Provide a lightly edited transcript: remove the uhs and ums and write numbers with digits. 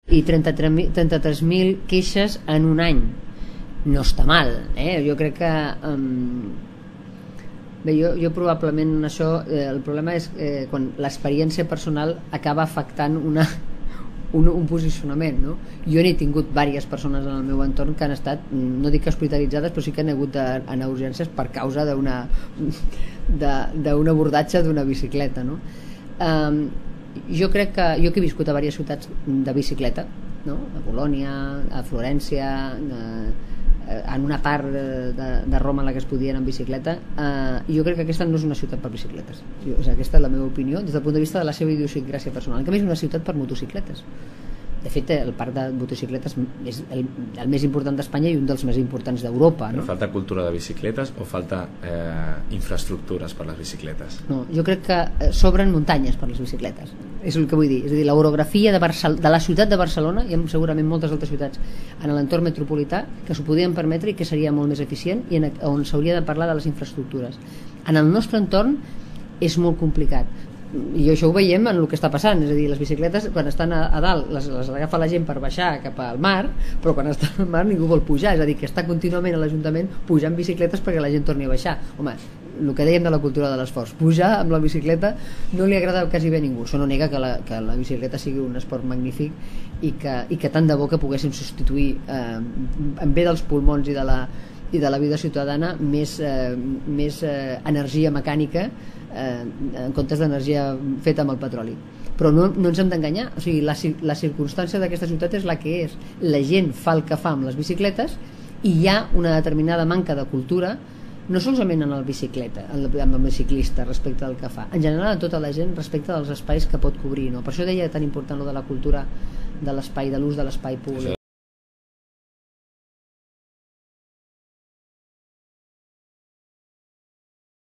I 33.000 queixes en un any. No està mal, jo crec que bé, jo probablement això, el problema és quan l'experiència personal acaba afectant un posicionament, no? Jo n'he tingut diverses persones en el meu entorn que han estat, no dic hospitalitzades, però sí que han hagut d'anar a urgències per causa d'un abordatge d'una bicicleta, no? Jo crec que jo que he viscut a diverses ciutats de bicicleta, no? A Bolònia, a Florència, en una part de Roma en la que es podia anar en bicicleta, jo crec que aquesta no és una ciutat per bicicletes. Aquesta és la meva opinió des del punt de vista de la seva idiosincràsia personal. En canvi és una ciutat per motocicletes. De fet, el parc de motocicletes és el més important d'Espanya i un dels més importants d'Europa, no? Però falta cultura de bicicletes o falta infraestructures per les bicicletes? No, jo crec que s'obren muntanyes per les bicicletes, és el que vull dir. És a dir, l'orografia de la ciutat de Barcelona, i segurament moltes altres ciutats en l'entorn metropolità, que s'ho podien permetre i que seria molt més eficient, i on s'hauria de parlar de les infraestructures. En el nostre entorn és molt complicat, i això ho veiem en el que està passant. És a dir, les bicicletes quan estan a dalt les agafa la gent per baixar cap al mar, però quan estan al mar ningú vol pujar. És a dir, que està contínuament a l'Ajuntament pujant bicicletes perquè la gent torni a baixar. Home, el que dèiem de la cultura de l'esforç, pujar amb la bicicleta no li agrada quasi bé a ningú. Això no nega que la bicicleta sigui un esport magnífic i que tant de bo que poguéssim substituir en bé dels pulmons i de la vida ciutadana més energia mecànica en comptes d'energia feta amb el petroli. Però no ens hem d'enganyar, o sigui, la circumstància d'aquesta ciutat és la que és. La gent fa el que fa amb les bicicletes i hi ha una determinada manca de cultura, no solament en el bicicleta, amb el biciclista respecte al que fa, en general a tota la gent respecte dels espais que pot cobrir, no? Per això deia tan important lo de la cultura de l'espai, de l'ús de l'espai públic.